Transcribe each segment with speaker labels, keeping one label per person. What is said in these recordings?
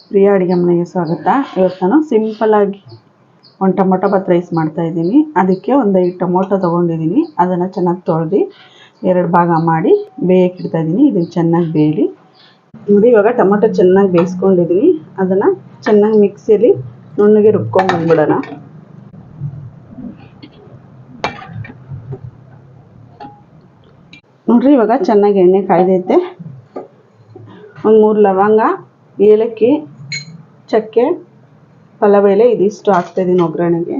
Speaker 1: ಪ್ರಿಯಾ ಅಡುಗೆ ಮನೆಗೆ ಸ್ವಾಗತ. ಇವತ್ತು ನಾನು ಸಿಂಪಲ್ ಆಗಿ ಒಂದು ಟೊಮೊಟೊ ಬಾತ್ ರೈಸ್ ಮಾಡ್ತಾ ಇದ್ದೀನಿ. ಅದಕ್ಕೆ ಒಂದು 5 ಟೊಮೊಟೊ ತೊಗೊಂಡಿದ್ದೀನಿ. ಅದನ್ನು ಚೆನ್ನಾಗಿ ತೊಳೆದು 2 ಭಾಗ ಮಾಡಿ ಬೇಯಕ್ಕೆ ಇಡ್ತಾ ಇದ್ದೀನಿ. ಇದನ್ನು ಚೆನ್ನಾಗಿ ಬೇಯಲಿ. ನೋಡಿ, ಇವಾಗ ಟೊಮೊಟೊ ಚೆನ್ನಾಗಿ ಬೇಯಿಸ್ಕೊಂಡಿದ್ದೀನಿ. ಅದನ್ನು ಚೆನ್ನಾಗಿ ಮಿಕ್ಸಿಯಲ್ಲಿ ನುಣ್ಣಗೆ ರುಬ್ಕೊಂಡು ಬಂದ್ಬಿಡೋಣ. ನೋಡ್ರಿ, ಇವಾಗ ಚೆನ್ನಾಗಿ ಎಣ್ಣೆ ಕಾಯ್ದೈತೆ. ಒಂದು 3 ಲವಂಗ, ಏಲಕ್ಕಿ, ಚಕ್ಕೆ, ಪಲಾವ್ ಎಲೆ ಇದಿಷ್ಟು ಹಾಕ್ತಾಯಿದ್ದೀನಿ ಒಗ್ಗರಣೆಗೆ.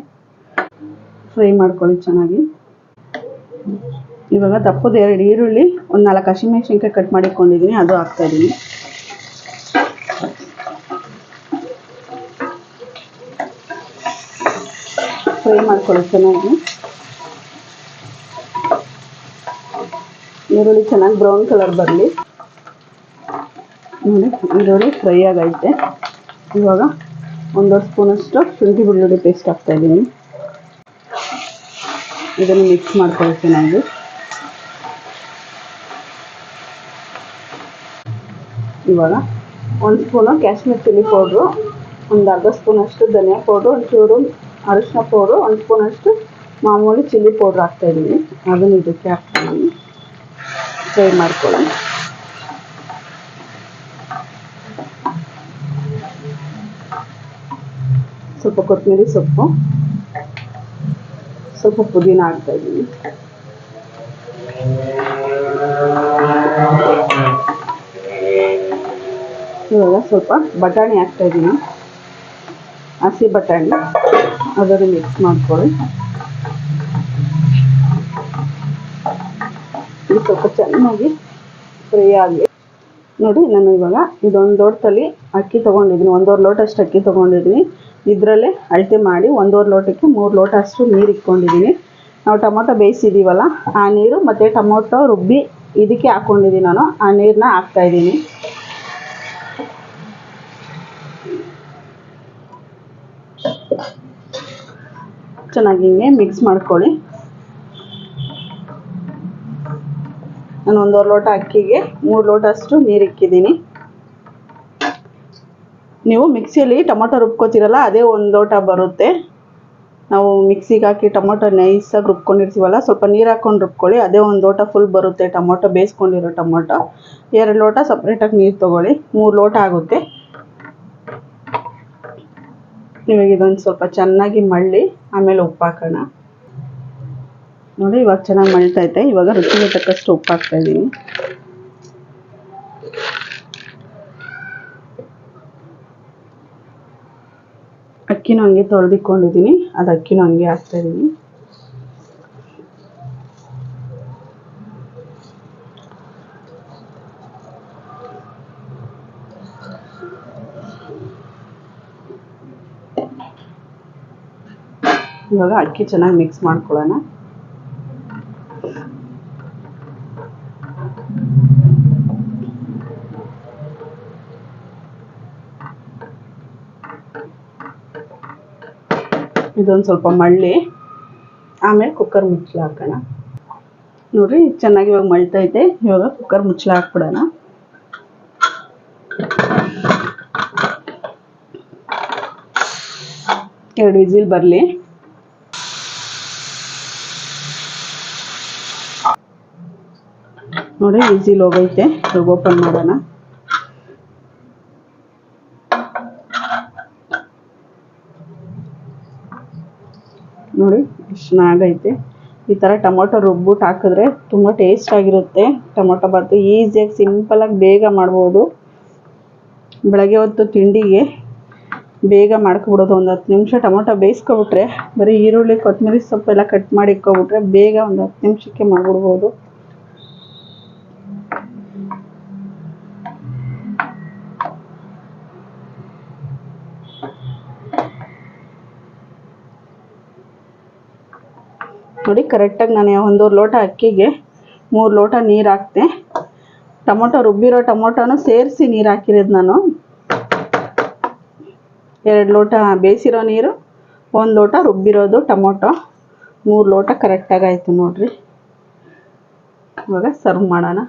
Speaker 1: ಫ್ರೈ ಮಾಡ್ಕೊಳ್ಳಿ ಚೆನ್ನಾಗಿ. ಇವಾಗ ದಪ್ಪದ 2 ಈರುಳ್ಳಿ, ಒಂದು 4 ಹಸಿಮೆಣಸಿನ್ಕಾಯಿ ಕಟ್ ಮಾಡಿಕೊಂಡಿದ್ದೀನಿ, ಅದು ಹಾಕ್ತಾಯಿದ್ದೀನಿ. ಫ್ರೈ ಮಾಡ್ಕೊಳ್ಳಿ ಚೆನ್ನಾಗಿ. ಈರುಳ್ಳಿ ಚೆನ್ನಾಗಿ ಬ್ರೌನ್ ಕಲರ್ ಬರಲಿ. ನೋಡಿ, ಈರುಳ್ಳಿ ಫ್ರೈ ಆಗೈತೆ. ಇವಾಗ 1 ಸ್ಪೂನಷ್ಟು ಶುಂಠಿ ಬೆಳ್ಳುಳ್ಳಿ ಪೇಸ್ಟ್ ಹಾಕ್ತಾಯಿದ್ದೀನಿ. ಇದನ್ನು ಮಿಕ್ಸ್ ಮಾಡ್ಕೊಳ್ಳಿ ಚೆನ್ನಾಗಿ. ಇವಾಗ 1 ಸ್ಪೂನು ಕಾಶ್ಮೀರ್ ಚಿಲ್ಲಿ ಪೌಡ್ರು, ಒಂದು ಅರ್ಧ ಸ್ಪೂನಷ್ಟು ಧನಿಯಾ ಪೌಡ್ರು, ಒಂಚೂರು ಅರಿಶಿನ ಪೌಡ್ರು, 1 ಸ್ಪೂನಷ್ಟು ಮಾಮೂಲಿ ಚಿಲ್ಲಿ ಪೌಡ್ರ್ ಹಾಕ್ತಾಯಿದ್ದೀನಿ. ಅದನ್ನು ಇದಕ್ಕೆ ಹಾಕ್ತಾಯಿದ್ದೀನಿ. ಫ್ರೈ ಮಾಡ್ಕೊಳ್ಳಿ. ಸ್ವಲ್ಪ ಕೊತ್ತಂಬರಿ ಸೊಪ್ಪು, ಸ್ವಲ್ಪ ಪುದೀನ ಹಾಕ್ತಾಯಿದ್ದೀನಿ. ಇವಾಗ ಸ್ವಲ್ಪ ಬಟಾಣಿ ಹಾಕ್ತಾಯಿದ್ದೀನಿ, ಹಸಿ ಬಟಾಣಿ. ಅದನ್ನು ಮಿಕ್ಸ್ ಮಾಡ್ಕೊಳ್ಳಿ. ಇದು ಸ್ವಲ್ಪ ಚೆನ್ನಾಗಿ ಫ್ರೈ ಆಗಲಿ. ನೋಡಿ, ನಾನು ಇವಾಗ ಇದೊಂದು ಲೋಟದಲ್ಲಿ ಅಕ್ಕಿ ತೊಗೊಂಡಿದ್ದೀನಿ. 1.5 ಲೋಟ ಅಷ್ಟು ಅಕ್ಕಿ ತೊಗೊಂಡಿದ್ದೀನಿ. ಇದರಲ್ಲೇ ಅಳತೆ ಮಾಡಿ 1.5 ಲೋಟಕ್ಕೆ 3 ಲೋಟ ಅಷ್ಟು ನೀರು ಇಟ್ಕೊಂಡಿದ್ದೀನಿ. ನಾವು ಟೊಮೊಟೊ ಬೇಯಿಸಿದ್ದೀವಲ್ಲ, ಆ ನೀರು ಮತ್ತು ಟೊಮೊಟೊ ರುಬ್ಬಿ ಇದಕ್ಕೆ ಹಾಕ್ಕೊಂಡಿದ್ದೀನಿ ನಾನು. ಆ ನೀರನ್ನ ಹಾಕ್ತಾಯಿದ್ದೀನಿ. ಚೆನ್ನಾಗಿ ಹಿಂಗೆ ಮಿಕ್ಸ್ ಮಾಡ್ಕೊಳ್ಳಿ. ನಾನು 1.5 ಲೋಟ ಅಕ್ಕಿಗೆ 3 ಲೋಟ ಅಷ್ಟು ನೀರು ಇಕ್ಕಿದ್ದೀನಿ. ನೀವು ಮಿಕ್ಸಿಯಲ್ಲಿ ಟೊಮೊಟೊ ರುಬ್ಕೋತೀರಲ್ಲ, ಅದೇ 1 ಲೋಟ ಬರುತ್ತೆ. ನಾವು ಮಿಕ್ಸಿಗೆ ಹಾಕಿ ಟೊಮೊಟೊ ನೈಸಾಗಿ ರುಬ್ಕೊಂಡಿರ್ತೀವಲ್ಲ, ಸ್ವಲ್ಪ ನೀರು ಹಾಕ್ಕೊಂಡು ರುಬ್ಕೊಳ್ಳಿ. ಅದೇ 1 ಲೋಟ ಫುಲ್ ಬರುತ್ತೆ ಟೊಮೊಟೊ, ಬೇಯಿಸ್ಕೊಂಡಿರೋ ಟೊಮೊಟೊ. 2 ಲೋಟ ಸಪ್ರೇಟಾಗಿ ನೀರು ತೊಗೊಳ್ಳಿ. 3 ಲೋಟ ಆಗುತ್ತೆ. ಇವಾಗ ಇದೊಂದು ಸ್ವಲ್ಪ ಚೆನ್ನಾಗಿ ಮಳ್ಳಿ ಆಮೇಲೆ ಉಪ್ಪು ಹಾಕೋಣ. ನೋಡಿ, ಇವಾಗ ಚೆನ್ನಾಗಿ ಮಳ್ತೈತೆ. ಇವಾಗ ರುಚಿಗೆ ತಕ್ಕಷ್ಟು ಉಪ್ಪು ಹಾಕ್ತಾಯಿದ್ದೀನಿ. ಅಕ್ಕಿನೂ ಹಂಗೆ ತೊಳೆದಿಟ್ಕೊಂಡಿದ್ದೀನಿ, ಅದು ಅಕ್ಕಿನೂ ಹಂಗೆ ಹಾಕ್ತಾಯಿದ್ದೀನಿ. ಇವಾಗ ಅಕ್ಕಿ ಚೆನ್ನಾಗಿ ಮಿಕ್ಸ್ ಮಾಡ್ಕೊಳ್ಳೋಣ. ಇದೊಂದು ಸ್ವಲ್ಪ ಮಳ್ಳಿ ಆಮೇಲೆ ಕುಕ್ಕರ್ ಮುಚ್ಚಳ ಹಾಕೋಣ. ನೋಡಿರಿ, ಚೆನ್ನಾಗಿ ಇವಾಗ ಮಳ್ತೈತೆ. ಇವಾಗ ಕುಕ್ಕರ್ ಮುಚ್ಚಳ ಹಾಕ್ಬಿಡೋಣ. ಎರಡು ವಿಸಿಲ್ ಬರಲಿ. ನೋಡಿ, ವಿಸಿಲ್ ಹೋಗೈತೆ. ಇವಾಗ ಓಪನ್ ಮಾಡೋಣ. ನೋಡಿ, ಎಷ್ಟು ಚೆನ್ನಾಗೈತೆ. ಈ ಥರ ಟೊಮೊಟೊ ರುಬ್ಬಿಟ್ಟು ಹಾಕಿದ್ರೆ ತುಂಬ ಟೇಸ್ಟಾಗಿರುತ್ತೆ. ಟೊಮೊಟೊ ಬಾತು ಈಸಿಯಾಗಿ ಸಿಂಪಲಾಗಿ ಬೇಗ ಮಾಡ್ಬೋದು. ಬೆಳಗ್ಗೆ ಹೊತ್ತು ತಿಂಡಿಗೆ ಬೇಗ ಮಾಡ್ಕೊಬಿಡೋದು. ಒಂದು 10 ನಿಮಿಷ ಟೊಮೊಟೊ ಬೇಯಿಸ್ಕೊಬಿಟ್ರೆ, ಬರೀ ಈರುಳ್ಳಿ ಕೊತ್ತಂಬರಿ ಸೊಪ್ಪೆಲ್ಲ ಕಟ್ ಮಾಡಿ ಇಟ್ಕೊಬಿಟ್ರೆ ಬೇಗ ಒಂದು 10 ನಿಮಿಷಕ್ಕೆ ಮಾಡಿಬಿಡ್ಬೋದು. ನೋಡಿ, ಕರೆಕ್ಟಾಗಿ ನಾನು 1.5 ಲೋಟ ಅಕ್ಕಿಗೆ 3 ಲೋಟ ನೀರು ಹಾಕ್ತೆ. ಟೊಮೊಟೊ ರುಬ್ಬಿರೋ ಟೊಮೊಟೊನೂ ಸೇರಿಸಿ ನೀರು ಹಾಕಿರೋದು ನಾನು. 2 ಲೋಟ ಬೇಯಿಸಿರೋ ನೀರು, 1 ಲೋಟ ರುಬ್ಬಿರೋದು ಟೊಮೊಟೊ, 3 ಲೋಟ ಕರೆಕ್ಟಾಗಿ ಆಯಿತು ನೋಡಿರಿ. ಇವಾಗ ಸರ್ವ್ ಮಾಡೋಣ.